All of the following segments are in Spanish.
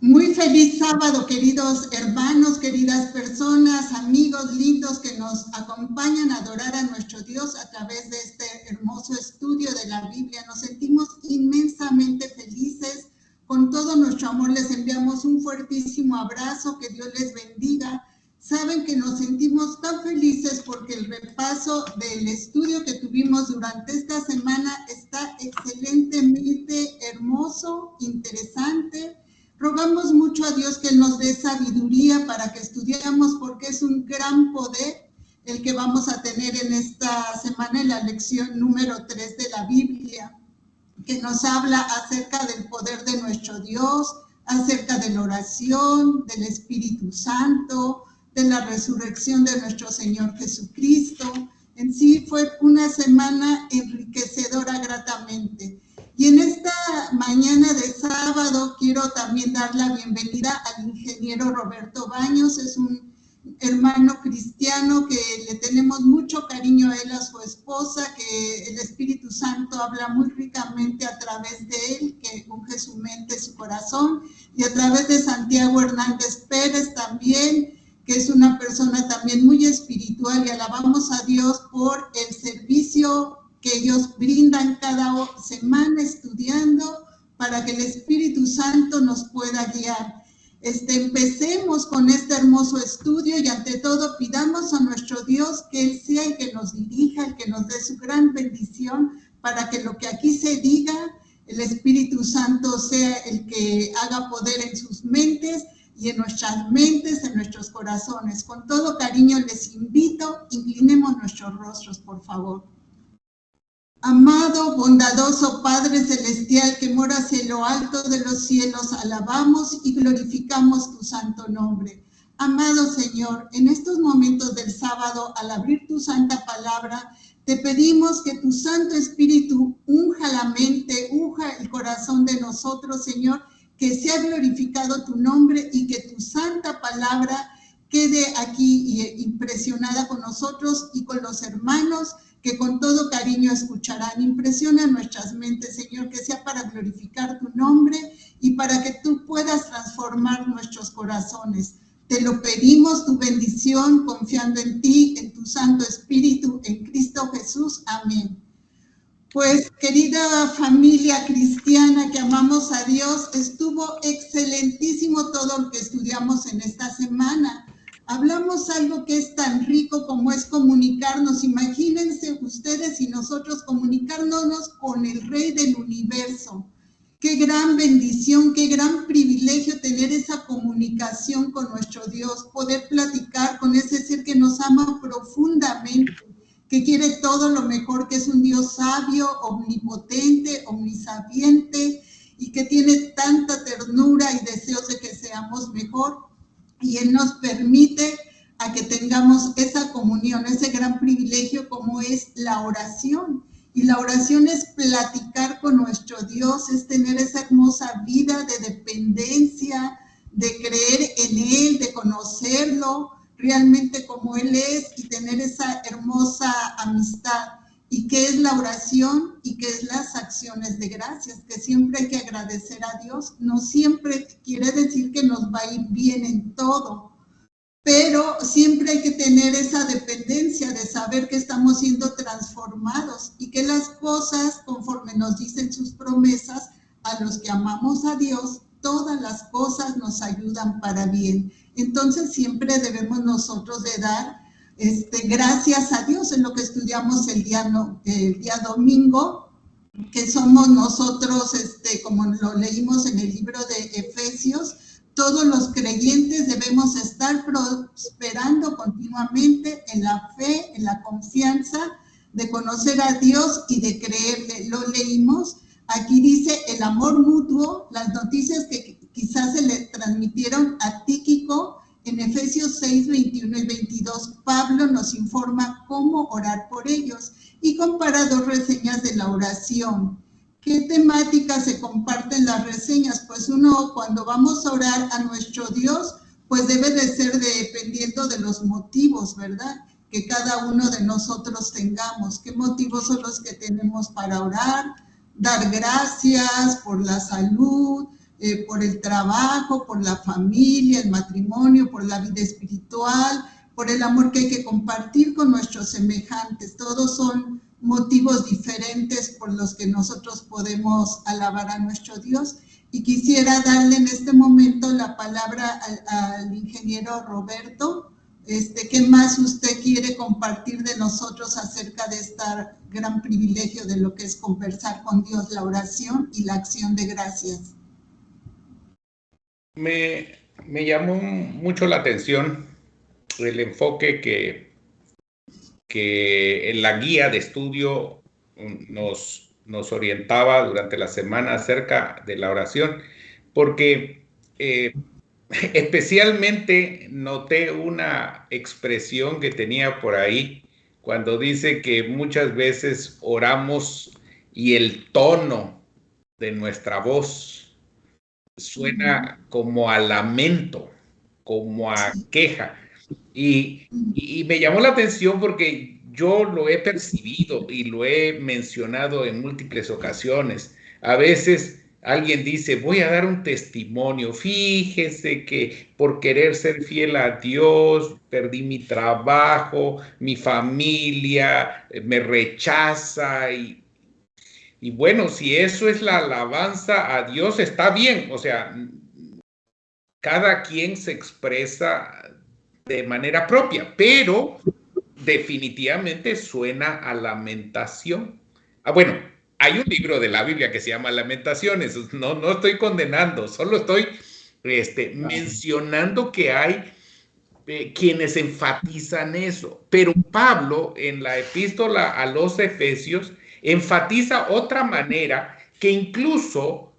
Muy feliz sábado, queridos hermanos, queridas personas, amigos lindos que nos acompañan a adorar a nuestro Dios a través de este hermoso estudio de la Biblia. Nos sentimos inmensamente felices. Con todo nuestro amor les enviamos un fuertísimo abrazo, que Dios les bendiga. Saben que nos sentimos tan felices porque el repaso del estudio que tuvimos durante esta semana está excelentemente hermoso, interesante. Rogamos mucho a Dios que nos dé sabiduría para que estudiemos, porque es un gran poder el que vamos a tener en esta semana en la lección número 3 de la Biblia, que nos habla acerca del poder de nuestro Dios, acerca de la oración, del Espíritu Santo, de la resurrección de nuestro Señor Jesucristo. En sí fue una semana enriquecedora gratamente. Y en esta mañana de sábado quiero también dar la bienvenida al ingeniero Roberto Baños. Es un hermano cristiano que le tenemos mucho cariño a él, a su esposa, que el Espíritu Santo habla muy ricamente a través de él, que unge su mente, su corazón, y a través de Santiago Hernández Pérez también, que es una persona también muy espiritual, y alabamos a Dios por el servicio que ellos brindan cada semana estudiando para que el Espíritu Santo nos pueda guiar. Empecemos con este hermoso estudio y ante todo pidamos a nuestro Dios que Él sea el que nos dirija, el que nos dé su gran bendición para que lo que aquí se diga, el Espíritu Santo sea el que haga poder en sus mentes y en nuestras mentes, en nuestros corazones. Con todo cariño les invito, inclinemos nuestros rostros, por favor. Amado, bondadoso Padre Celestial que moras en lo alto de los cielos, alabamos y glorificamos tu santo nombre. Amado Señor, en estos momentos del sábado, al abrir tu santa palabra, te pedimos que tu Santo Espíritu unja la mente, unja el corazón de nosotros, Señor, que sea glorificado tu nombre y que tu santa palabra quede aquí impresionada con nosotros y con los hermanos que con todo cariño escucharán. Impresiona nuestras mentes, Señor, que sea para glorificar tu nombre y para que tú puedas transformar nuestros corazones. Te lo pedimos, tu bendición, confiando en ti, en tu Santo Espíritu, en Cristo Jesús. Amén. Pues, querida familia cristiana que amamos a Dios, estuvo excelentísimo todo lo que estudiamos en esta semana. Hablamos algo que es tan rico como es comunicarnos. Imagínense ustedes y nosotros comunicándonos con el Rey del Universo. Qué gran bendición, qué gran privilegio tener esa comunicación con nuestro Dios, poder platicar con ese ser que nos ama profundamente, que quiere todo lo mejor, que es un Dios sabio, omnipotente, omnisabiente, y que tiene tanta ternura y deseos de que seamos mejor. Y Él nos permite a que tengamos esa comunión, ese gran privilegio como es la oración. Y la oración es platicar con nuestro Dios, es tener esa hermosa vida de dependencia, de creer en Él, de conocerlo realmente como Él es y tener esa hermosa amistad. ¿Y qué es la oración? ¿Y qué es las acciones de gracias? Que siempre hay que agradecer a Dios. No siempre quiere decir que nos va a ir bien en todo, pero siempre hay que tener esa dependencia de saber que estamos siendo transformados y que las cosas, conforme nos dicen sus promesas, a los que amamos a Dios, todas las cosas nos ayudan para bien. Entonces siempre debemos nosotros de dar gracias a Dios. En lo que estudiamos el día domingo, que somos nosotros, como lo leímos en el libro de Efesios, todos los creyentes debemos estar prosperando continuamente en la fe, en la confianza de conocer a Dios y de creerle. Lo leímos, aquí dice el amor mutuo, las noticias que quizás se le transmitieron a Tíquico. En Efesios 6, 21 y 22, Pablo nos informa cómo orar por ellos y compara dos reseñas de la oración. ¿Qué temáticas se comparten las reseñas? Pues uno, cuando vamos a orar a nuestro Dios, pues debe de ser dependiendo de los motivos, ¿verdad? Que cada uno de nosotros tengamos. ¿Qué motivos son los que tenemos para orar? Dar gracias por la salud, por el trabajo, por la familia, el matrimonio, por la vida espiritual, por el amor que hay que compartir con nuestros semejantes. Todos son motivos diferentes por los que nosotros podemos alabar a nuestro Dios. Y quisiera darle en este momento la palabra al ingeniero Roberto. ¿Qué más usted quiere compartir de nosotros acerca de este gran privilegio de lo que es conversar con Dios, la oración y la acción de gracias? Me llamó mucho la atención el enfoque que en la guía de estudio nos orientaba durante la semana acerca de la oración, porque especialmente noté una expresión que tenía por ahí cuando dice que muchas veces oramos y el tono de nuestra voz suena como a lamento, como a queja. Y me llamó la atención porque yo lo he percibido y lo he mencionado en múltiples ocasiones. A veces alguien dice, voy a dar un testimonio, fíjese que por querer ser fiel a Dios, perdí mi trabajo, mi familia me rechaza y bueno, si eso es la alabanza a Dios, está bien. O sea, cada quien se expresa de manera propia, pero definitivamente suena a lamentación. Bueno, hay un libro de la Biblia que se llama Lamentaciones. No estoy condenando, solo estoy mencionando que hay quienes enfatizan eso. Pero Pablo, en la epístola a los Efesios, enfatiza otra manera que incluso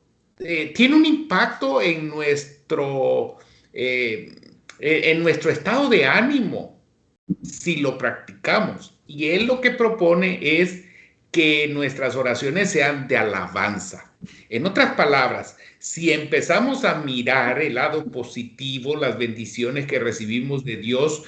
tiene un impacto en nuestro estado de ánimo si lo practicamos. Y él lo que propone es que nuestras oraciones sean de alabanza. En otras palabras, si empezamos a mirar el lado positivo, las bendiciones que recibimos de Dios,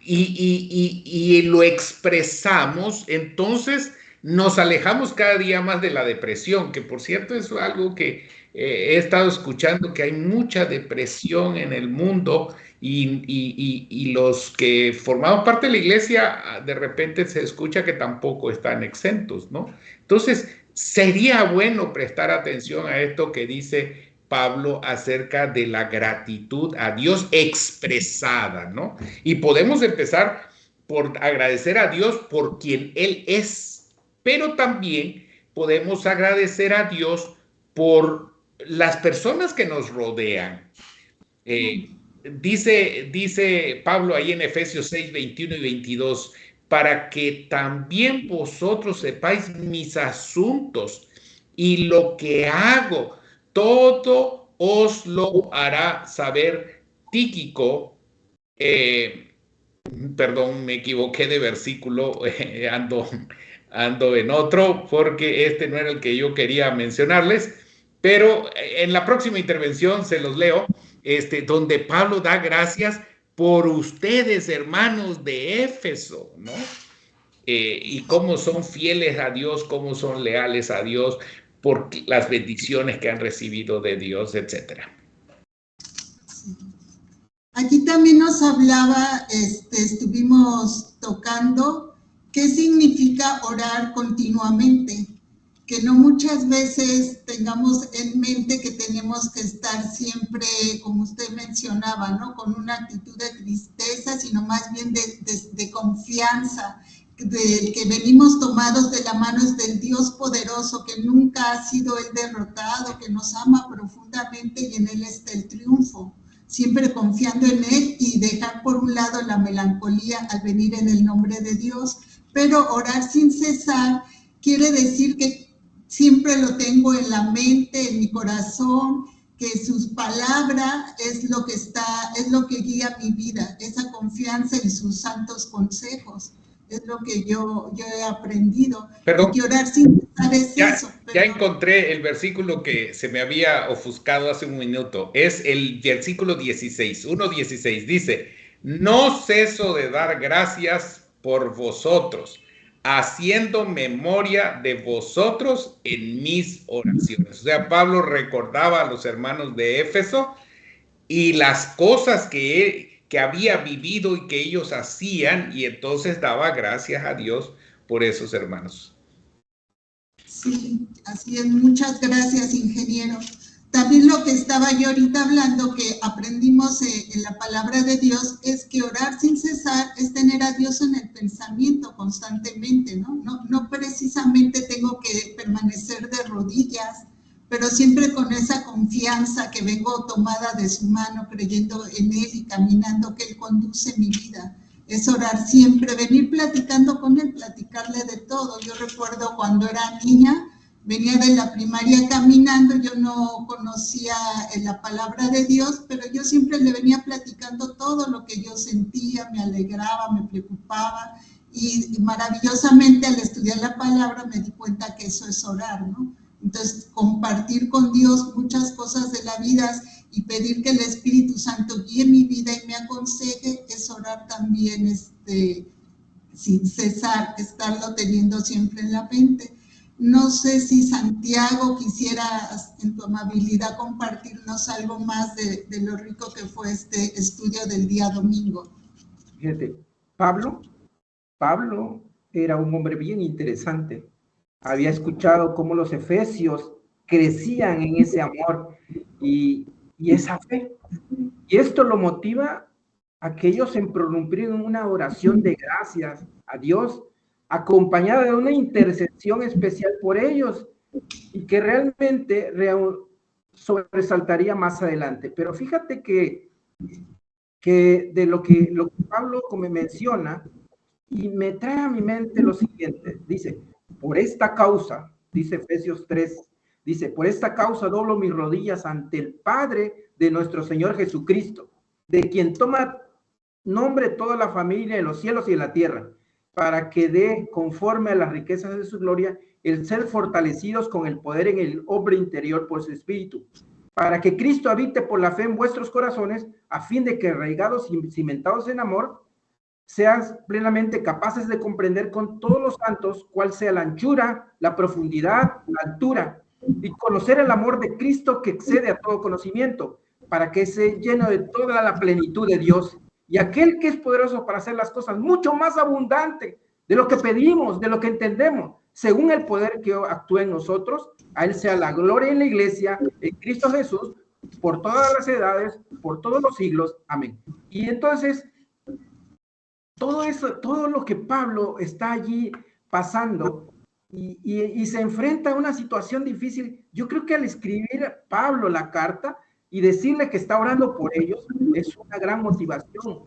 y lo expresamos, entonces nos alejamos cada día más de la depresión, que por cierto es algo que he estado escuchando, que hay mucha depresión en el mundo y los que formamos parte de la iglesia, de repente se escucha que tampoco están exentos, ¿no? Entonces, sería bueno prestar atención a esto que dice Pablo acerca de la gratitud a Dios expresada, ¿no? Y podemos empezar por agradecer a Dios por quien Él es, pero también podemos agradecer a Dios por las personas que nos rodean. Dice Pablo ahí en Efesios 6, 21 y 22, para que también vosotros sepáis mis asuntos y lo que hago, todo os lo hará saber Tíquico. Perdón, me equivoqué de versículo, ando en otro, porque este no era el que yo quería mencionarles, pero en la próxima intervención se los leo, donde Pablo da gracias por ustedes, hermanos de Éfeso, ¿no? Y cómo son fieles a Dios, cómo son leales a Dios, por las bendiciones que han recibido de Dios, etcétera. Aquí también nos hablaba, estuvimos tocando qué significa orar continuamente, que no muchas veces tengamos en mente que tenemos que estar siempre, como usted mencionaba, ¿no? Con una actitud de tristeza, sino más bien de confianza, del que venimos tomados de la mano es del Dios poderoso, que nunca ha sido Él derrotado, que nos ama profundamente y en Él está el triunfo. Siempre confiando en Él y dejar por un lado la melancolía al venir en el nombre de Dios, pero orar sin cesar quiere decir que siempre lo tengo en la mente, en mi corazón, que sus palabras es lo que guía mi vida, esa confianza en sus santos consejos. Es lo que yo he aprendido. Perdón, y que orar sin cesar es eso. Ya encontré el versículo que se me había ofuscado hace un minuto. Es el versículo 16, 1:16. Dice, no ceso de dar gracias por vosotros, haciendo memoria de vosotros en mis oraciones. O sea, Pablo recordaba a los hermanos de Éfeso y las cosas que había vivido y que ellos hacían, y entonces daba gracias a Dios por esos hermanos. Sí, así es. Muchas gracias, ingeniero. También lo que estaba yo ahorita hablando, que aprendimos en la palabra de Dios, es que orar sin cesar es tener a Dios en el pensamiento constantemente, ¿no? No precisamente tengo que permanecer de rodillas, pero siempre con esa confianza que vengo tomada de su mano, creyendo en Él y caminando que Él conduce mi vida. Es orar siempre, venir platicando con Él, platicarle de todo. Yo recuerdo cuando era niña, venía de la primaria caminando, yo no conocía la palabra de Dios, pero yo siempre le venía platicando todo lo que yo sentía, me alegraba, me preocupaba, y maravillosamente al estudiar la palabra me di cuenta que eso es orar, ¿no? Entonces, compartir con Dios muchas cosas de la vida y pedir que el Espíritu Santo guíe mi vida y me aconseje, es orar también sin cesar, estarlo teniendo siempre en la mente. No sé si Santiago quisieras, en tu amabilidad, compartirnos algo más de lo rico que fue este estudio del día domingo. Fíjate, Pablo era un hombre bien interesante. Había escuchado cómo los efesios crecían en ese amor y esa fe. Y esto lo motiva a que ellos se prorrumpieron en una oración de gracias a Dios, acompañada de una intercesión especial por ellos, y que realmente sobresaltaría más adelante. Pero fíjate que de lo que Pablo como menciona, y me trae a mi mente lo siguiente, dice, por esta causa, dice Efesios 3, dice, por esta causa doblo mis rodillas ante el Padre de nuestro Señor Jesucristo, de quien toma nombre toda la familia de los cielos y de la tierra, para que dé, conforme a las riquezas de su gloria, el ser fortalecidos con el poder en el hombre interior por su espíritu, para que Cristo habite por la fe en vuestros corazones, a fin de que arraigados y cimentados en amor, seas plenamente capaces de comprender con todos los santos cuál sea la anchura, la profundidad, la altura, y conocer el amor de Cristo que excede a todo conocimiento, para que sea lleno de toda la plenitud de Dios. Y aquel que es poderoso para hacer las cosas mucho más abundante de lo que pedimos, de lo que entendemos, según el poder que actúa en nosotros, a Él sea la gloria en la iglesia, en Cristo Jesús, por todas las edades, por todos los siglos. Amén. Y entonces, todo eso, todo lo que Pablo está allí pasando y se enfrenta a una situación difícil, yo creo que al escribir Pablo la carta y decirle que está orando por ellos, es una gran motivación,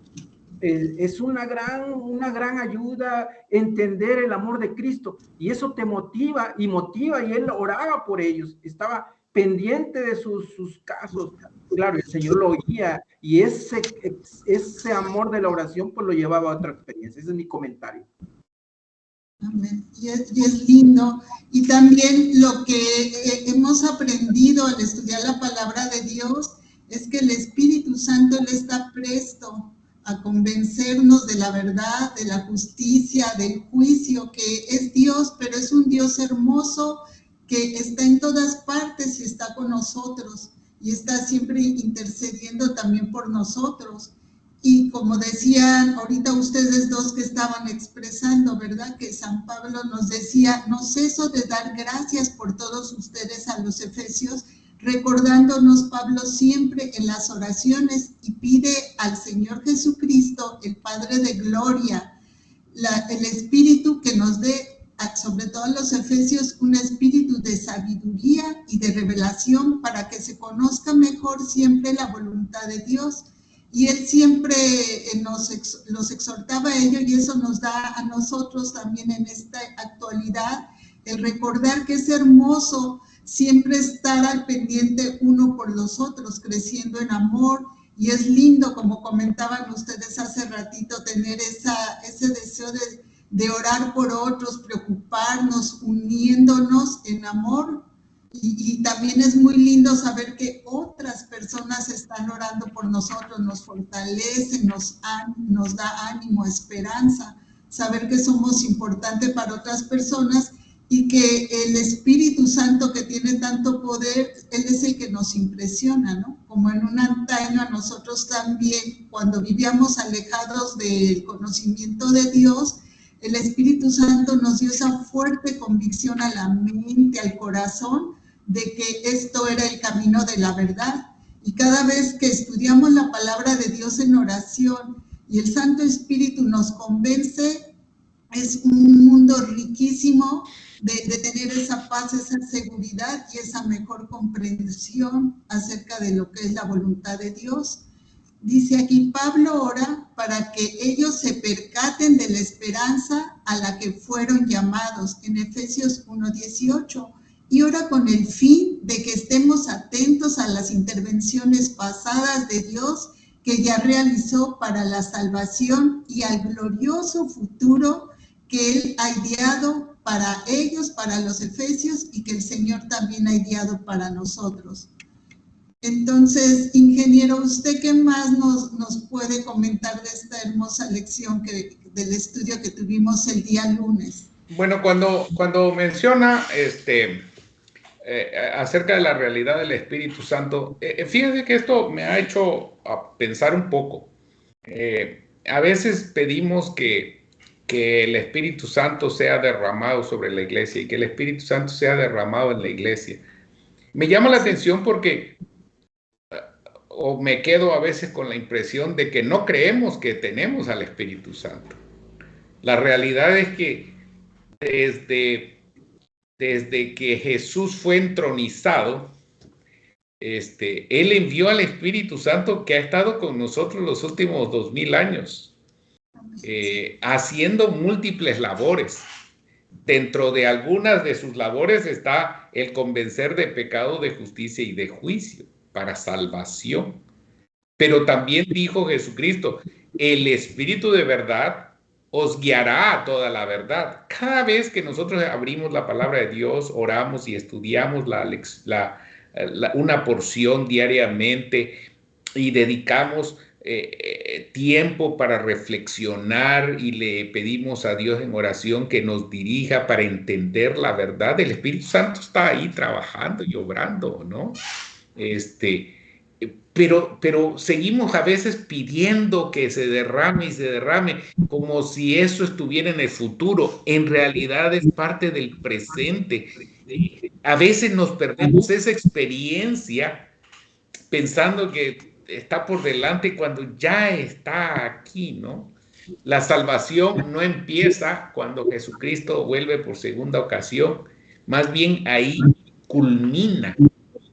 es una gran ayuda entender el amor de Cristo, y eso te motiva, y él oraba por ellos, estaba pendiente de sus casos. Claro, el Señor lo oía, y ese amor de la oración pues lo llevaba a otra experiencia. Ese es mi comentario. Amén. Y es lindo. Y también lo que hemos aprendido al estudiar la palabra de Dios es que el Espíritu Santo Él está presto a convencernos de la verdad, de la justicia, del juicio, que es Dios, pero es un Dios hermoso que está en todas partes y está con nosotros y está siempre intercediendo también por nosotros. Y como decían ahorita ustedes dos que estaban expresando, ¿verdad? Que San Pablo nos decía, no ceso de dar gracias por todos ustedes a los efesios, recordándonos Pablo siempre en las oraciones, y pide al Señor Jesucristo, el Padre de Gloria, el Espíritu que nos dé, sobre todo a los efesios, un espíritu de sabiduría y de revelación para que se conozca mejor siempre la voluntad de Dios. Y él siempre los exhortaba a ello, y eso nos da a nosotros también en esta actualidad el recordar que es hermoso siempre estar al pendiente uno por los otros, creciendo en amor. Y es lindo, como comentaban ustedes hace ratito, tener ese deseo de orar por otros, preocuparnos, uniéndonos en amor. Y también es muy lindo saber que otras personas están orando por nosotros, nos fortalecen, nos da ánimo, esperanza. saber que somos importantes para otras personas y que el Espíritu Santo, que tiene tanto poder, Él es el que nos impresiona, ¿no? Como en un antaño a nosotros también, cuando vivíamos alejados del conocimiento de Dios, el Espíritu Santo nos dio esa fuerte convicción a la mente, al corazón, de que esto era el camino de la verdad. Y cada vez que estudiamos la palabra de Dios en oración y el Santo Espíritu nos convence, es un mundo riquísimo de tener esa paz, esa seguridad y esa mejor comprensión acerca de lo que es la voluntad de Dios. Dice aquí, Pablo ora para que ellos se percaten de la esperanza a la que fueron llamados, en Efesios 1:18, y ora con el fin de que estemos atentos a las intervenciones pasadas de Dios que ya realizó para la salvación y al glorioso futuro que Él ha ideado para ellos, para los efesios, y que el Señor también ha ideado para nosotros. Entonces, ingeniero, ¿usted qué más nos puede comentar de esta hermosa lección del estudio que tuvimos el día lunes? Bueno, cuando menciona acerca de la realidad del Espíritu Santo, fíjense que esto me ha hecho pensar un poco. A veces pedimos que el Espíritu Santo sea derramado sobre la iglesia y que el Espíritu Santo sea derramado en la iglesia. Me llama la atención porque o me quedo a veces con la impresión de que no creemos que tenemos al Espíritu Santo. La realidad es que desde que Jesús fue entronizado, Él envió al Espíritu Santo que ha estado con nosotros los últimos 2000 años, haciendo múltiples labores. Dentro de algunas de sus labores está el convencer de pecado, de justicia y de juicio para salvación. Pero también dijo Jesucristo, el Espíritu de verdad os guiará a toda la verdad. Cada vez que nosotros abrimos la palabra de Dios, oramos y estudiamos una porción diariamente y dedicamos tiempo para reflexionar y le pedimos a Dios en oración que nos dirija para entender la verdad, el Espíritu Santo está ahí trabajando y obrando, ¿no? Pero seguimos a veces pidiendo que se derrame y se derrame como si eso estuviera en el futuro. En realidad es parte del presente. A veces nos perdemos esa experiencia pensando que está por delante cuando ya está aquí, ¿no? La salvación no empieza cuando Jesucristo vuelve por segunda ocasión. Más bien ahí culmina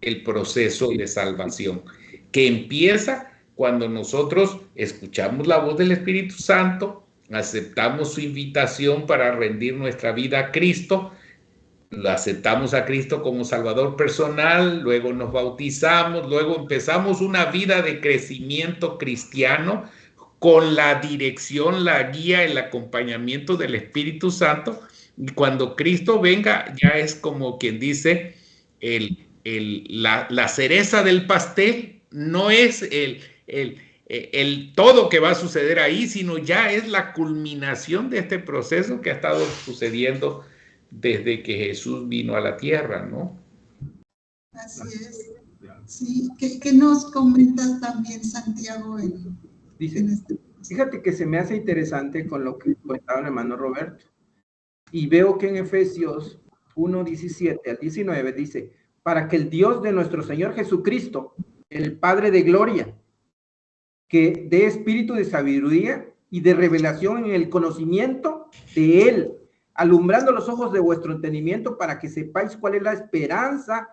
el proceso de salvación, que empieza cuando nosotros escuchamos la voz del Espíritu Santo, aceptamos su invitación para rendir nuestra vida a Cristo, lo aceptamos a Cristo como Salvador personal, luego nos bautizamos, luego empezamos una vida de crecimiento cristiano con la dirección, la guía, el acompañamiento del Espíritu Santo. Y cuando Cristo venga, ya es como quien dice, la cereza del pastel, no es el todo que va a suceder ahí, sino ya es la culminación de este proceso que ha estado sucediendo desde que Jesús vino a la tierra, ¿no? Así es. Sí, ¿qué nos comentas también, Santiago? Dice, fíjate que se me hace interesante con lo que comentaba el hermano Roberto. Y veo que en Efesios 1:17 al 19 dice, para que el Dios de nuestro Señor Jesucristo, el Padre de gloria, que dé espíritu de sabiduría y de revelación en el conocimiento de Él, alumbrando los ojos de vuestro entendimiento para que sepáis cuál es la esperanza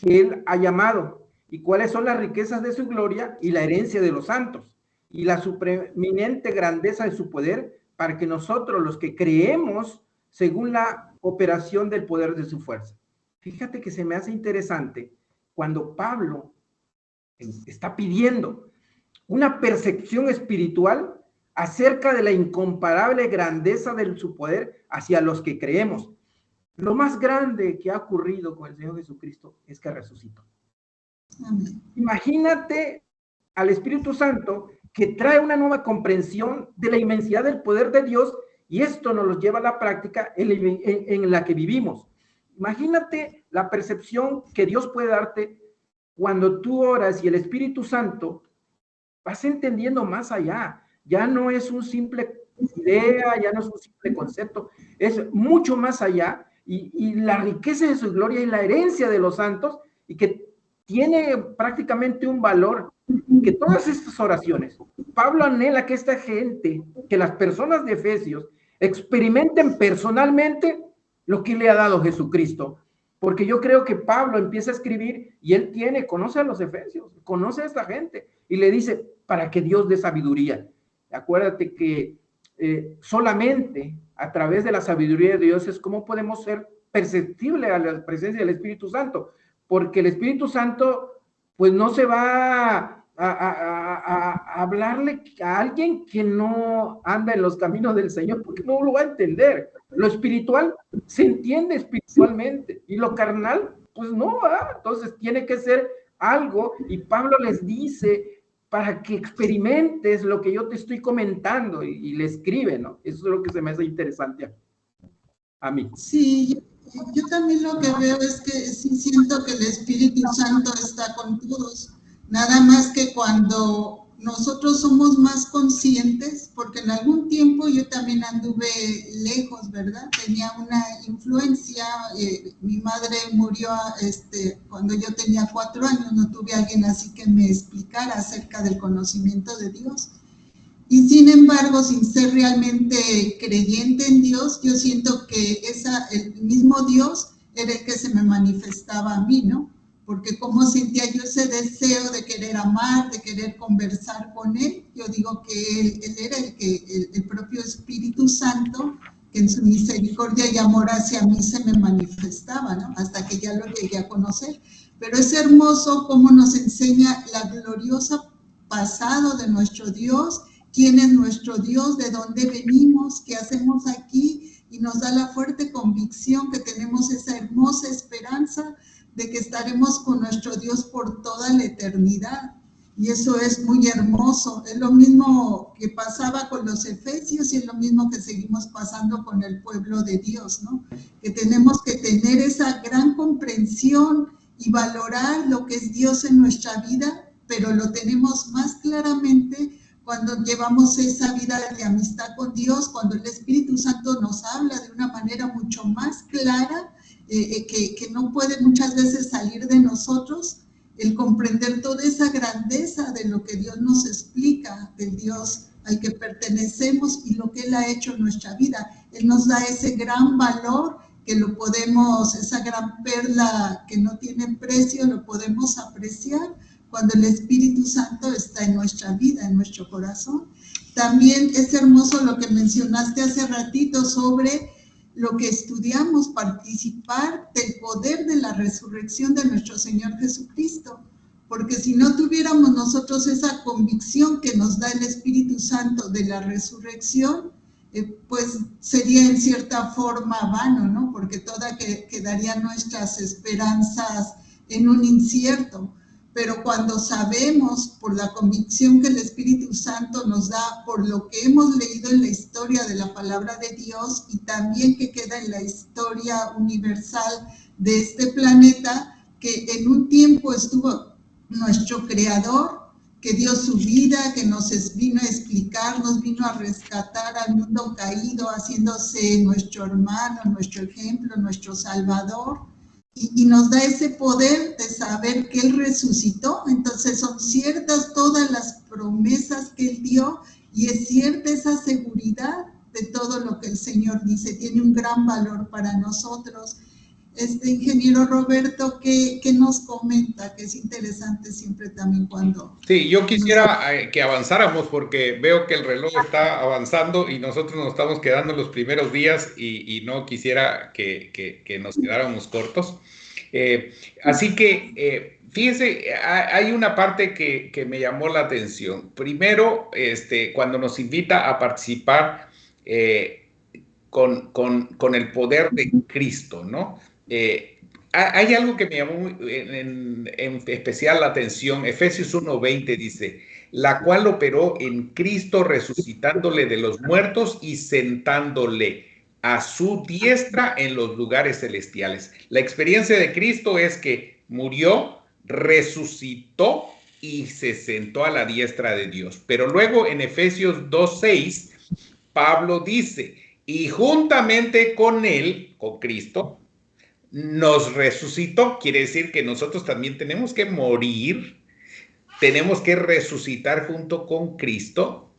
que Él ha llamado y cuáles son las riquezas de su gloria y la herencia de los santos y la supreeminente grandeza de su poder para que nosotros los que creemos según la operación del poder de su fuerza. Fíjate que se me hace interesante cuando Pablo está pidiendo una percepción espiritual acerca de la incomparable grandeza de su poder hacia los que creemos. Lo más grande que ha ocurrido con el Señor Jesucristo es que resucitó. Amén. Imagínate al Espíritu Santo que trae una nueva comprensión de la inmensidad del poder de Dios, y esto nos lo lleva a la práctica en la que vivimos. Imagínate la percepción que Dios puede darte cuando tú oras y el Espíritu Santo vas entendiendo más allá. Ya no es un simple idea, ya no es un simple concepto, es mucho más allá, y la riqueza de su gloria y la herencia de los santos, y que tiene prácticamente un valor, que todas estas oraciones, Pablo anhela que esta gente, que las personas de Efesios experimenten personalmente lo que le ha dado Jesucristo. Porque yo creo que Pablo empieza a escribir y él conoce a los efesios, conoce a esta gente y le dice, para que Dios dé sabiduría. Acuérdate que solamente a través de la sabiduría de Dios es como podemos ser perceptibles a la presencia del Espíritu Santo, porque el Espíritu Santo pues no se va a hablarle a alguien que no anda en los caminos del Señor, porque no lo va a entender. Lo espiritual se entiende espiritualmente y lo carnal, pues no, ¿verdad? Entonces tiene que ser algo, y Pablo les dice, para que experimentes lo que yo te estoy comentando, y le escribe, ¿no? Eso es lo que se me hace interesante a mí. Sí, yo también lo que veo es que sí siento que el Espíritu Santo está con todos, nada más que cuando nosotros somos más conscientes, porque en algún tiempo yo también anduve lejos, ¿verdad? Tenía una influencia, mi madre murió cuando yo tenía 4 años, no tuve a alguien así que me explicara acerca del conocimiento de Dios. Y sin embargo, sin ser realmente creyente en Dios, yo siento que el mismo Dios era el que se me manifestaba a mí, ¿no? Porque como sentía yo ese deseo de querer amar, de querer conversar con Él, yo digo que Él era el propio Espíritu Santo, que en su misericordia y amor hacia mí se me manifestaba, ¿no? Hasta que ya lo llegué a conocer. Pero es hermoso cómo nos enseña la gloriosa pasado de nuestro Dios, quién es nuestro Dios, de dónde venimos, qué hacemos aquí, y nos da la fuerte convicción que tenemos esa hermosa esperanza de que estaremos con nuestro Dios por toda la eternidad. Y eso es muy hermoso. Es lo mismo que pasaba con los efesios y es lo mismo que seguimos pasando con el pueblo de Dios, ¿no? Que tenemos que tener esa gran comprensión y valorar lo que es Dios en nuestra vida, pero lo tenemos más claramente cuando llevamos esa vida de amistad con Dios, cuando el Espíritu Santo nos habla de una manera mucho más clara, que no puede muchas veces salir de nosotros, el comprender toda esa grandeza de lo que Dios nos explica, del Dios al que pertenecemos y lo que Él ha hecho en nuestra vida. Él nos da ese gran valor que lo podemos, esa gran perla que no tiene precio, lo podemos apreciar cuando el Espíritu Santo está en nuestra vida, en nuestro corazón. También es hermoso lo que mencionaste hace ratito sobre lo que estudiamos, participar del poder de la resurrección de nuestro Señor Jesucristo, porque si no tuviéramos nosotros esa convicción que nos da el Espíritu Santo de la resurrección, pues sería en cierta forma vano, ¿no? Porque toda quedarían nuestras esperanzas en un incierto. Pero cuando sabemos por la convicción que el Espíritu Santo nos da, por lo que hemos leído en la historia de la palabra de Dios y también que queda en la historia universal de este planeta, que en un tiempo estuvo nuestro Creador, que dio su vida, que nos vino a explicar, nos vino a rescatar al mundo caído, haciéndose nuestro hermano, nuestro ejemplo, nuestro Salvador. Y nos da ese poder de saber que Él resucitó. Entonces son ciertas todas las promesas que Él dio y es cierta esa seguridad de todo lo que el Señor dice. Tiene un gran valor para nosotros. Ingeniero Roberto, ¿qué nos comenta? Que es interesante siempre también cuando... Sí, yo quisiera que avanzáramos porque veo que el reloj está avanzando y nosotros nos estamos quedando en los primeros días y no quisiera que nos quedáramos cortos. Así que, fíjense, hay una parte que me llamó la atención. Primero, cuando nos invita a participar con el poder de Cristo, ¿no? Hay algo que me llamó en especial la atención. Efesios 1:20 dice, la cual operó en Cristo, resucitándole de los muertos y sentándole a su diestra en los lugares celestiales. La experiencia de Cristo es que murió, resucitó y se sentó a la diestra de Dios. Pero luego en Efesios 2:6, Pablo dice, y juntamente con él, con Cristo, nos resucitó. Quiere decir que nosotros también tenemos que morir, tenemos que resucitar junto con Cristo.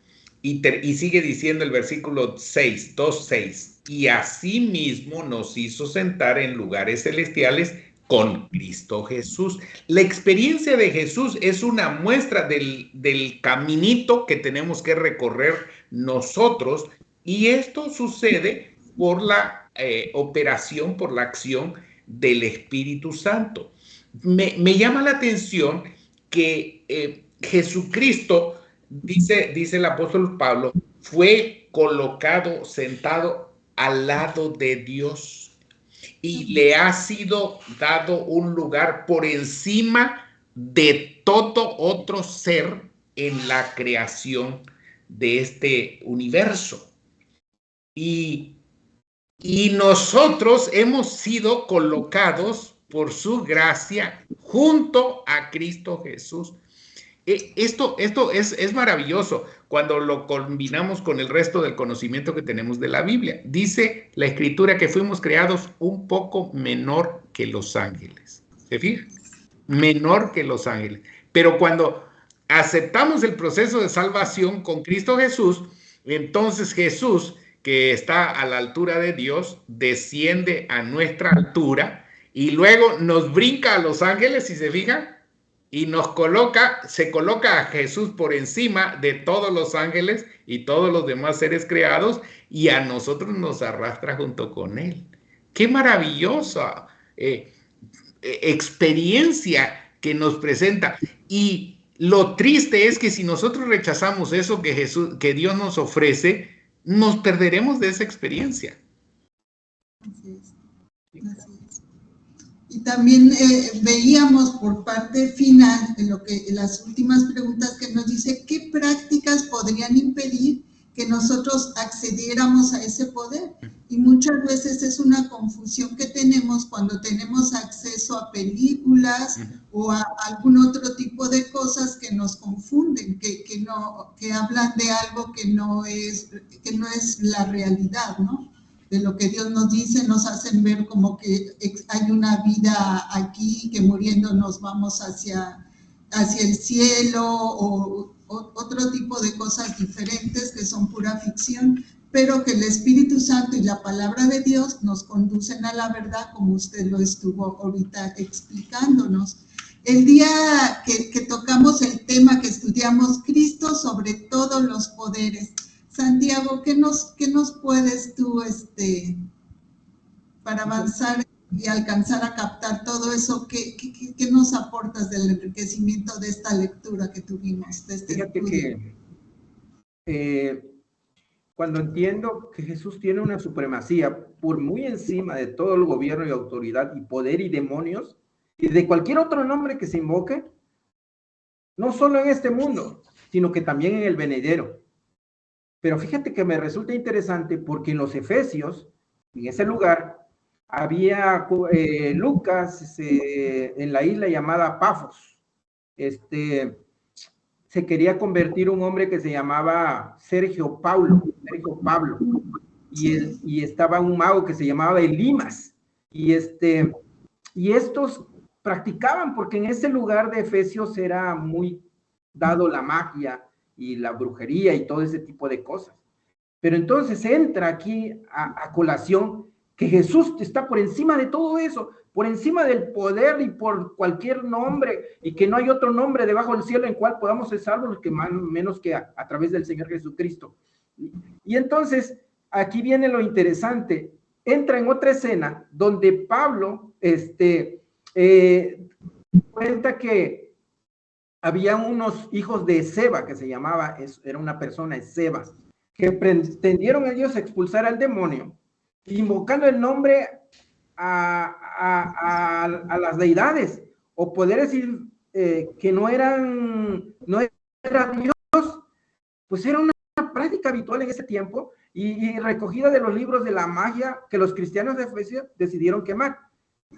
Y sigue diciendo el versículo 6, 2:6, y asimismo nos hizo sentar en lugares celestiales con Cristo Jesús. La experiencia de Jesús es una muestra del caminito que tenemos que recorrer nosotros, y esto sucede por la operación, por la acción del Espíritu Santo. Me llama la atención que Jesucristo, dice el apóstol Pablo, fue colocado, sentado al lado de Dios, y le ha sido dado un lugar por encima de todo otro ser en la creación de este universo. Y nosotros hemos sido colocados por su gracia junto a Cristo Jesús. Esto es maravilloso cuando lo combinamos con el resto del conocimiento que tenemos de la Biblia. Dice la Escritura que fuimos creados un poco menor que los ángeles. ¿Se fijan? Menor que los ángeles. Pero cuando aceptamos el proceso de salvación con Cristo Jesús, entonces Jesús, que está a la altura de Dios, desciende a nuestra altura y luego nos brinca a los ángeles, si se fijan, y se coloca a Jesús por encima de todos los ángeles y todos los demás seres creados, y a nosotros nos arrastra junto con él. ¡Qué maravillosa experiencia que nos presenta! Y lo triste es que si nosotros rechazamos eso que Dios nos ofrece, nos perderemos de esa experiencia. Así es. Así es. Y también veíamos por parte final, en las últimas preguntas que nos dice, ¿qué prácticas podrían impedir que nosotros accediéramos a ese poder? Y muchas veces es una confusión que tenemos cuando tenemos acceso a películas o a algún otro tipo de cosas que nos confunden, que hablan de algo que no es la realidad, ¿no? De lo que Dios nos dice, nos hacen ver como que hay una vida aquí, que muriendo nos vamos hacia el cielo, o otro tipo de cosas diferentes que son pura ficción, pero que el Espíritu Santo y la palabra de Dios nos conducen a la verdad, como usted lo estuvo ahorita explicándonos. El día que tocamos el tema, que estudiamos Cristo sobre todos los poderes, Santiago, ¿qué nos puedes tú, para avanzar y alcanzar a captar todo eso? ¿Qué nos aportas del enriquecimiento de esta lectura que tuvimos? Fíjate que cuando entiendo que Jesús tiene una supremacía por muy encima de todo el gobierno y autoridad y poder y demonios, y de cualquier otro nombre que se invoque, no solo en este mundo, sino que también en el venidero. Pero fíjate que me resulta interesante porque en los Efesios, en ese lugar, había Lucas en la isla llamada Pafos. Se quería convertir un hombre que se llamaba Sergio Pablo, y estaba un mago que se llamaba Elimas, y estos practicaban, porque en ese lugar de Efesios era muy dado la magia y la brujería y todo ese tipo de cosas. Pero entonces entra aquí a colación que Jesús está por encima de todo eso, por encima del poder y por cualquier nombre, y que no hay otro nombre debajo del cielo en cual podamos ser salvos que menos que a través del Señor Jesucristo. Y entonces aquí viene lo interesante, entra en otra escena donde Pablo cuenta que había unos hijos de Ezeba, que se llamaba, era una persona Ezeba, que pretendieron ellos expulsar al demonio, invocando el nombre a las deidades, o poder decir que no eran a Dios, pues era una práctica habitual en ese tiempo y recogida de los libros de la magia que los cristianos de Efesios decidieron quemar.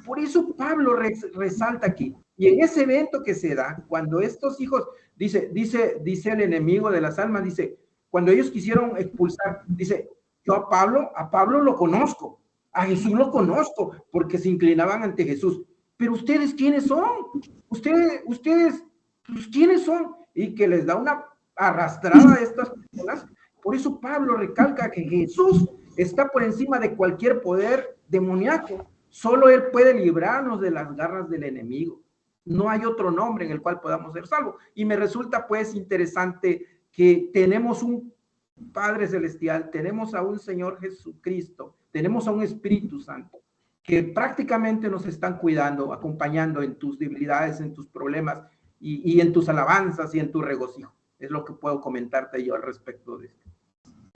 Por eso Pablo resalta aquí. Y en ese evento que se da, cuando estos hijos, dice el enemigo de las almas, dice, cuando ellos quisieron expulsar, dice, yo a Pablo lo conozco, a Jesús lo conozco, porque se inclinaban ante Jesús. Pero ustedes, ¿quiénes son? Ustedes, pues, ¿quiénes son? Y que les da una arrastrada a estas personas. Por eso Pablo recalca que Jesús está por encima de cualquier poder demoníaco. Solo Él puede librarnos de las garras del enemigo. No hay otro nombre en el cual podamos ser salvos. Y me resulta pues interesante que tenemos un Padre Celestial, tenemos a un Señor Jesucristo, tenemos a un Espíritu Santo, que prácticamente nos están cuidando, acompañando en tus debilidades, en tus problemas y en tus alabanzas y en tu regocijo. Es lo que puedo comentarte yo al respecto de esto.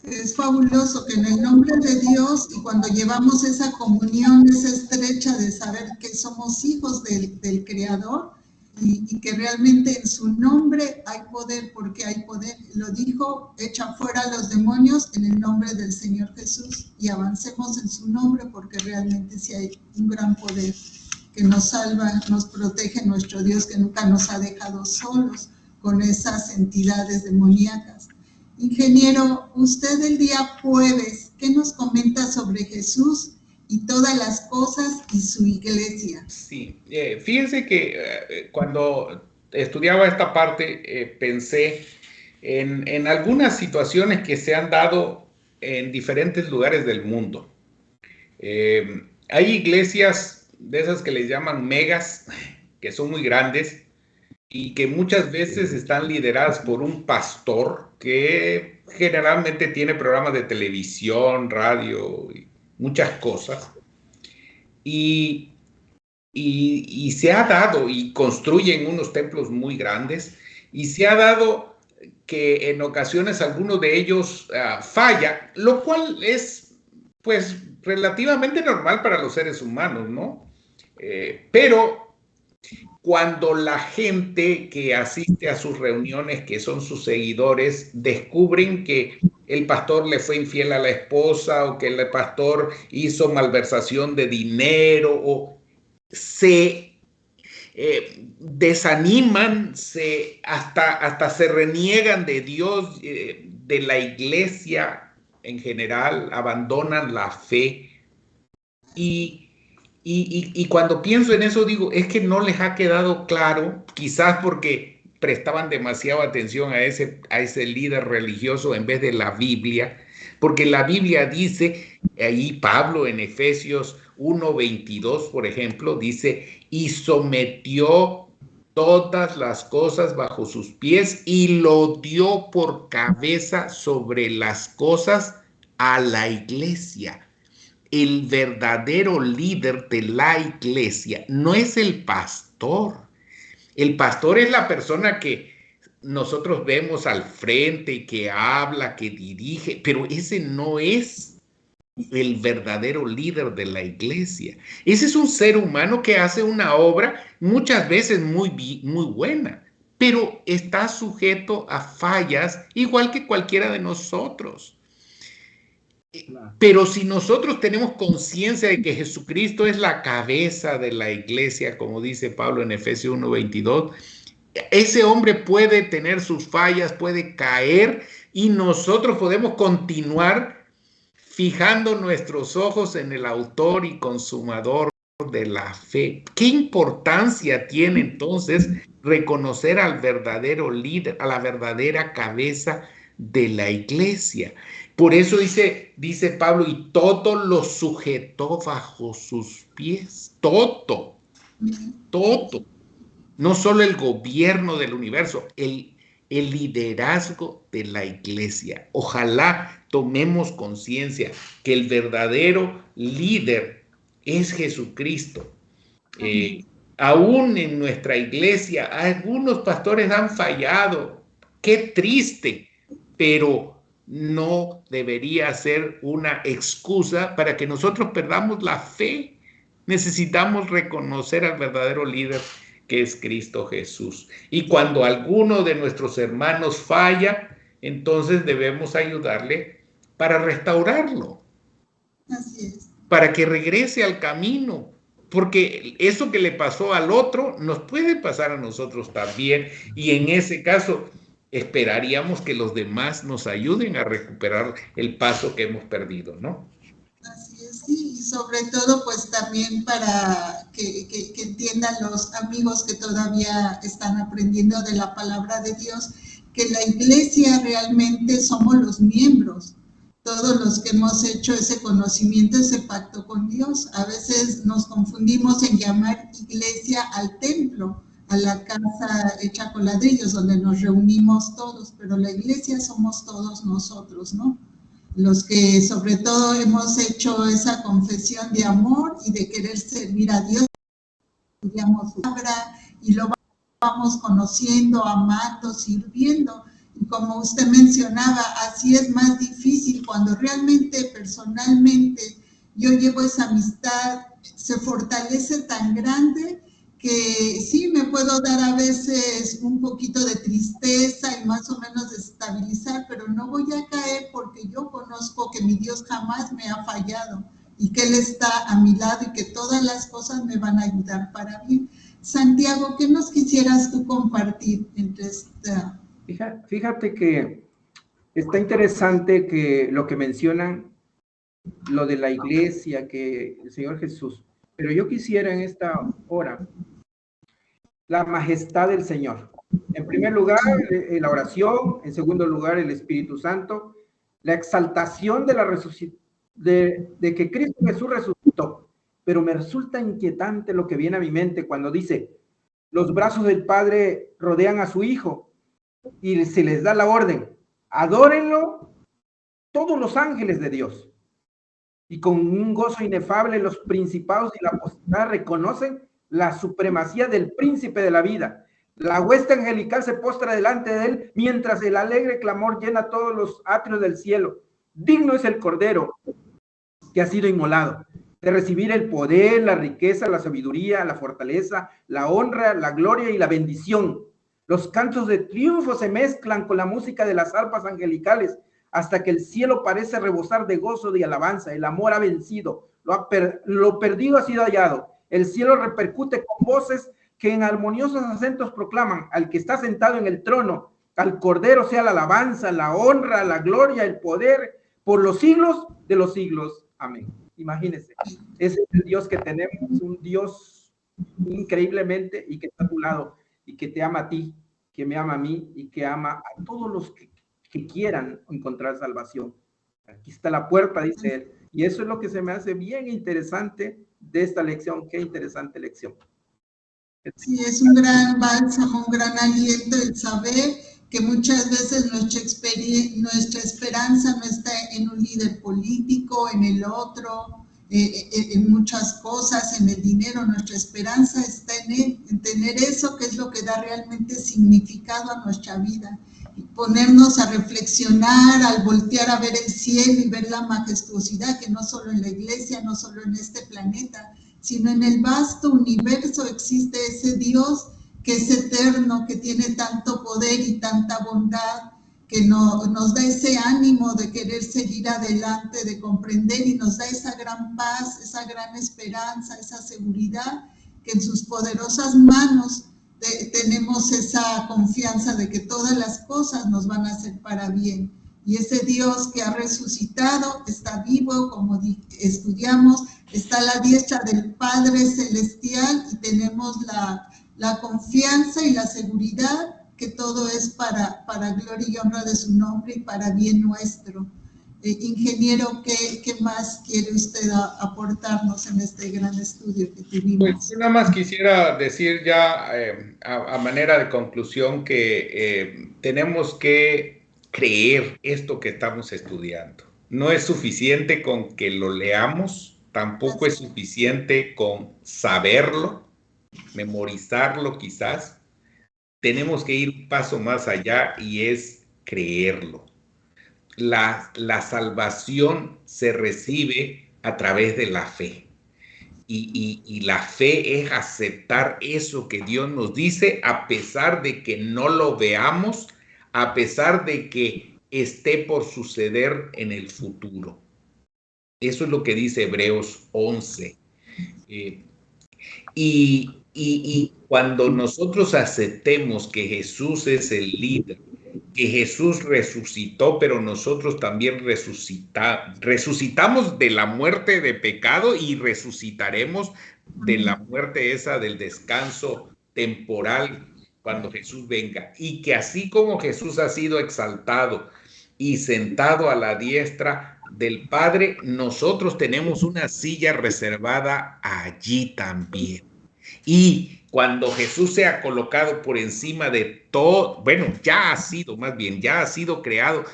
Es fabuloso que en el nombre de Dios, y cuando llevamos esa comunión, esa estrecha de saber que somos hijos del Creador y que realmente en su nombre hay poder, porque hay poder, lo dijo, echa fuera a los demonios en el nombre del Señor Jesús, y avancemos en su nombre porque realmente sí hay un gran poder que nos salva, nos protege nuestro Dios, que nunca nos ha dejado solos con esas entidades demoníacas. Ingeniero, usted el día jueves, ¿qué nos comenta sobre Jesús y todas las cosas y su iglesia? Sí, fíjense que cuando estudiaba esta parte, pensé en algunas situaciones que se han dado en diferentes lugares del mundo. Hay iglesias de esas que les llaman megas, que son muy grandes, y que muchas veces están lideradas por un pastor que generalmente tiene programas de televisión, radio y muchas cosas. Y se ha dado, y construyen unos templos muy grandes, y se ha dado que en ocasiones alguno de ellos falla, lo cual es pues relativamente normal para los seres humanos, ¿no? Pero cuando la gente que asiste a sus reuniones, que son sus seguidores, descubren que el pastor le fue infiel a la esposa o que el pastor hizo malversación de dinero, o se desaniman, hasta se reniegan de Dios, de la iglesia en general, abandonan la fe. Y cuando pienso en eso digo, es que no les ha quedado claro, quizás porque prestaban demasiada atención a ese líder religioso en vez de la Biblia, porque la Biblia dice, ahí Pablo en Efesios 1:22, por ejemplo, dice, y sometió todas las cosas bajo sus pies y lo dio por cabeza sobre las cosas a la iglesia. El verdadero líder de la iglesia no es el pastor. El pastor es la persona que nosotros vemos al frente y que habla, que dirige, pero ese no es el verdadero líder de la iglesia. Ese es un ser humano que hace una obra muchas veces muy buena, pero está sujeto a fallas igual que cualquiera de nosotros. Pero si nosotros tenemos conciencia de que Jesucristo es la cabeza de la iglesia, como dice Pablo en Efesios 1:22, ese hombre puede tener sus fallas, puede caer, y nosotros podemos continuar fijando nuestros ojos en el autor y consumador de la fe. ¿Qué importancia tiene entonces reconocer al verdadero líder, a la verdadera cabeza de la iglesia? Por eso dice Pablo, y todo lo sujetó bajo sus pies. Todo. No solo el gobierno del universo, el liderazgo de la iglesia. Ojalá tomemos conciencia que el verdadero líder es Jesucristo. Aún en nuestra iglesia, algunos pastores han fallado. Qué triste, pero no debería ser una excusa para que nosotros perdamos la fe. Necesitamos reconocer al verdadero líder, que es Cristo Jesús. Y cuando alguno de nuestros hermanos falla, entonces debemos ayudarle para restaurarlo. Así es. Para que regrese al camino, porque eso que le pasó al otro nos puede pasar a nosotros también, y en ese caso esperaríamos que los demás nos ayuden a recuperar el paso que hemos perdido, ¿no? Así es, sí, y sobre todo pues también para que entiendan los amigos que todavía están aprendiendo de la palabra de Dios, que la iglesia realmente somos los miembros, todos los que hemos hecho ese conocimiento, ese pacto con Dios. A veces nos confundimos en llamar iglesia al templo, a la casa hecha con ladrillos, donde nos reunimos todos, pero la iglesia somos todos nosotros, ¿no? Los que sobre todo hemos hecho esa confesión de amor y de querer servir a Dios, estudiamos su palabra y lo vamos conociendo, amando, sirviendo. Y como usted mencionaba, así es más difícil cuando realmente, personalmente, yo llevo esa amistad, se fortalece tan grande que sí me puedo dar a veces un poquito de tristeza y más o menos desestabilizar, pero no voy a caer porque yo conozco que mi Dios jamás me ha fallado y que Él está a mi lado y que todas las cosas me van a ayudar para bien. Santiago, ¿qué nos quisieras tú compartir entre esta? Fíjate que está interesante que lo que mencionan, lo de la iglesia, que el Señor Jesús, pero yo quisiera en esta hora la majestad del Señor. En primer lugar, la oración, en segundo lugar, el Espíritu Santo, la exaltación de la resucitación, de que Cristo Jesús resucitó. Pero me resulta inquietante lo que viene a mi mente cuando dice, los brazos del Padre rodean a su Hijo y se les da la orden, adórenlo todos los ángeles de Dios. Y con un gozo inefable los principados y la potestad reconocen la supremacía del príncipe de la vida. La hueste angelical se postra delante de él, mientras el alegre clamor llena todos los atrios del cielo. Digno es el Cordero que ha sido inmolado, de recibir el poder, la riqueza, la sabiduría, la fortaleza, la honra, la gloria y la bendición. Los cantos de triunfo se mezclan con la música de las arpas angelicales, hasta que el cielo parece rebosar de gozo y alabanza. El amor ha vencido, lo perdido ha sido hallado. El cielo repercute con voces que en armoniosos acentos proclaman al que está sentado en el trono, al Cordero sea la alabanza, la honra, la gloria, el poder, por los siglos de los siglos. Amén. Imagínense, ese es el Dios que tenemos, un Dios increíblemente y que está a tu lado y que te ama a ti, que me ama a mí y que ama a todos los que quieran encontrar salvación. Aquí está la puerta, dice él. Y eso es lo que se me hace bien interesante de esta lección. Qué interesante lección. Sí, es un gran bálsamo, un gran aliento el saber que muchas veces nuestra esperanza no está en un líder político, en el otro, en muchas cosas, en el dinero. Nuestra esperanza está en él, en tener eso que es lo que da realmente significado a nuestra vida. Y ponernos a reflexionar, al voltear a ver el cielo y ver la majestuosidad que no solo en la iglesia, no solo en este planeta, sino en el vasto universo existe ese Dios que es eterno, que tiene tanto poder y tanta bondad, que nos da ese ánimo de querer seguir adelante, de comprender, y nos da esa gran paz, esa gran esperanza, esa seguridad, que en sus poderosas manos tenemos esa confianza de que todas las cosas nos van a hacer para bien. Y ese Dios que ha resucitado está vivo, como estudiamos, está a la diestra del Padre Celestial, y tenemos la confianza y la seguridad que todo es para gloria y honra de su nombre y para bien nuestro. Ingeniero, ¿qué más quiere usted aportarnos en este gran estudio que tuvimos? Pues yo nada más quisiera decir ya a manera de conclusión que tenemos que creer esto que estamos estudiando. No es suficiente con que lo leamos, tampoco es suficiente con saberlo, memorizarlo quizás. Tenemos que ir un paso más allá y es creerlo. La salvación se recibe a través de la fe. Y la fe es aceptar eso que Dios nos dice, a pesar de que no lo veamos, a pesar de que esté por suceder en el futuro. Eso es lo que dice Hebreos 11. Y cuando nosotros aceptemos que Jesús es el líder, que Jesús resucitó, pero nosotros también resucitamos de la muerte de pecado y resucitaremos de la muerte esa del descanso temporal cuando Jesús venga. Y que así como Jesús ha sido exaltado y sentado a la diestra del Padre, nosotros tenemos una silla reservada allí también. Y cuando Jesús sea colocado por encima de todo, bueno, ya ha sido creado,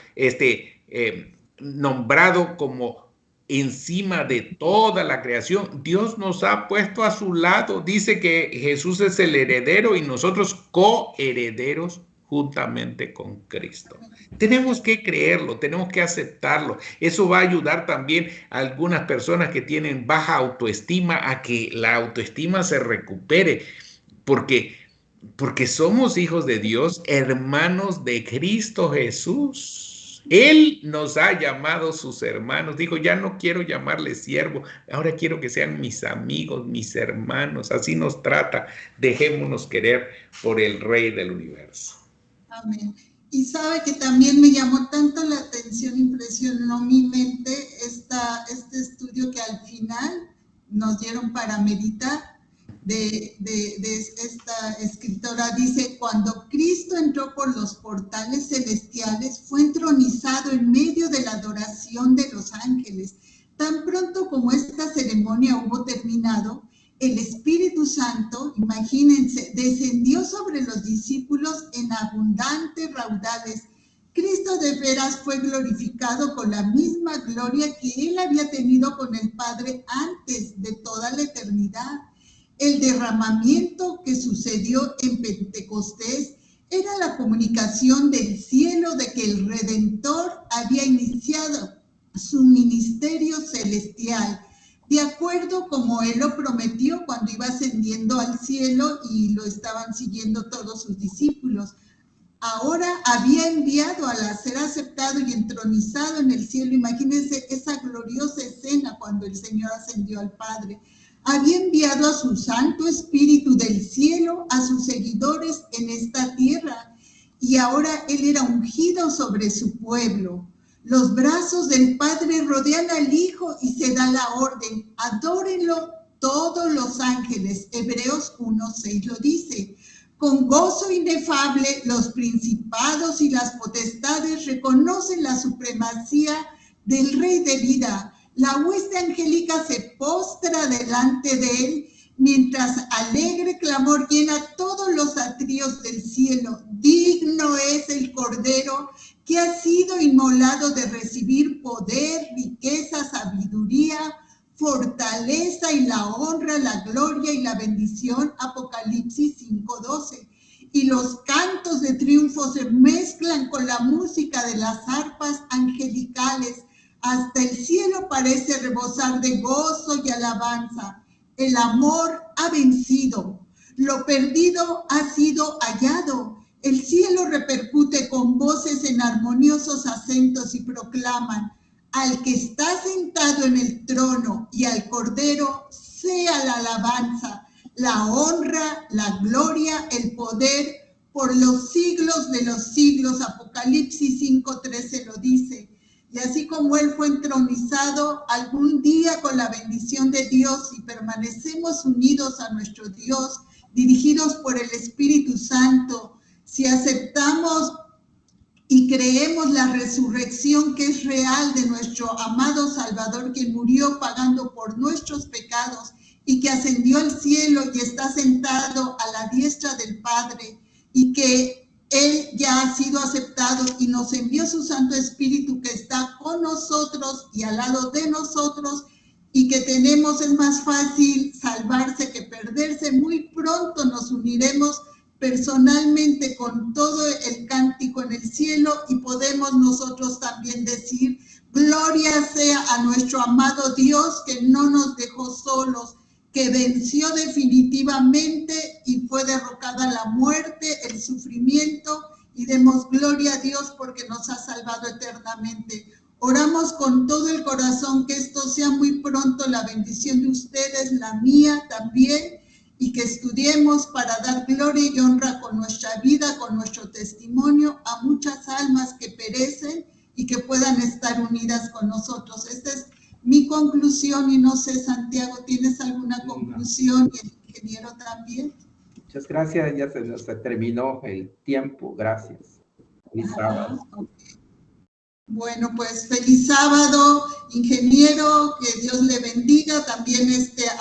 nombrado como encima de toda la creación, Dios nos ha puesto a su lado. Dice que Jesús es el heredero y nosotros coherederos juntamente con Cristo. Tenemos que creerlo, tenemos que aceptarlo. Eso va a ayudar también a algunas personas que tienen baja autoestima a que la autoestima se recupere, porque somos hijos de Dios, hermanos de Cristo Jesús. Él nos ha llamado sus hermanos. Dijo, ya no quiero llamarles siervo, ahora quiero que sean mis amigos, mis hermanos. Así nos trata. Dejémonos querer por el Rey del universo. Amén. Y sabe que también me llamó tanto la atención, impresionó mi mente este estudio que al final nos dieron para meditar de esta escritora. Dice, cuando Cristo entró por los portales celestiales, fue entronizado en medio de la adoración de los ángeles. Tan pronto como esta ceremonia hubo terminado, el Espíritu Santo, imagínense, descendió sobre los discípulos en abundantes raudales. Cristo de veras fue glorificado con la misma gloria que él había tenido con el Padre antes de toda la eternidad. El derramamiento que sucedió en Pentecostés era la comunicación del cielo de que el Redentor había iniciado su ministerio celestial, de acuerdo como él lo prometió cuando iba ascendiendo al cielo y lo estaban siguiendo todos sus discípulos. Ahora había enviado al ser aceptado y entronizado en el cielo. Imagínense esa gloriosa escena cuando el Señor ascendió al Padre. Había enviado a su Santo Espíritu del cielo a sus seguidores en esta tierra, y ahora él era ungido sobre su pueblo. Los brazos del Padre rodean al Hijo y se da la orden, adórenlo todos los ángeles. Hebreos 1:6 lo dice. Con gozo inefable, los principados y las potestades reconocen la supremacía del Rey de vida. La hueste angélica se postra delante de él, mientras alegre clamor llena todos los atrios del cielo. Digno es el Cordero que ha sido inmolado de recibir poder, riqueza, sabiduría, fortaleza y la honra, la gloria y la bendición. Apocalipsis 5:12. Y los cantos de triunfo se mezclan con la música de las arpas angelicales. Hasta el cielo parece rebosar de gozo y alabanza. El amor ha vencido. Lo perdido ha sido hallado. El cielo repercute con voces en armoniosos acentos y proclaman: al que está sentado en el trono y al Cordero sea la alabanza, la honra, la gloria, el poder por los siglos de los siglos. Apocalipsis 5:13 lo dice. Y así como él fue entronizado, algún día con la bendición de Dios, y permanecemos unidos a nuestro Dios, dirigidos por el Espíritu Santo, si aceptamos y creemos la resurrección que es real de nuestro amado Salvador, que murió pagando por nuestros pecados y que ascendió al cielo y está sentado a la diestra del Padre, y que él ya ha sido aceptado y nos envió su Santo Espíritu que está con nosotros y al lado de nosotros, y que tenemos, es más fácil salvarse que perderse. Muy pronto nos uniremos personalmente con todo el cántico en el cielo, y podemos nosotros también decir: gloria sea a nuestro amado Dios, que no nos dejó solos, que venció definitivamente y fue derrocada la muerte, el sufrimiento, y demos gloria a Dios porque nos ha salvado eternamente. Oramos con todo el corazón que esto sea muy pronto la bendición de ustedes, la mía también, y que estudiemos para dar gloria y honra con nuestra vida, con nuestro testimonio a muchas almas que perecen y que puedan estar unidas con nosotros. Esta es mi conclusión y no sé, Santiago, ¿tienes alguna conclusión? Y el ingeniero también. Muchas gracias, ya se nos terminó el tiempo, gracias. Feliz sábado. Okay. Bueno, pues feliz sábado, ingeniero, que Dios le bendiga, también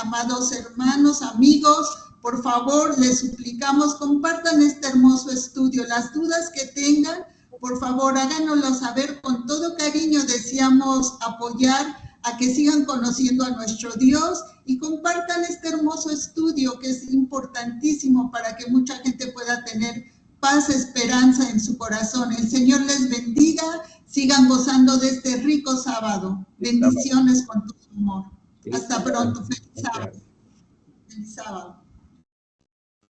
amados hermanos, amigos, por favor, les suplicamos, compartan este hermoso estudio, las dudas que tengan, por favor, háganoslo saber con todo cariño, deseamos apoyar a que sigan conociendo a nuestro Dios y compartan este hermoso estudio que es importantísimo para que mucha gente pueda tener paz, esperanza en su corazón. El Señor les bendiga, sigan gozando de este rico sábado. Bendiciones con tu amor. Hasta pronto. Feliz sábado. Feliz sábado.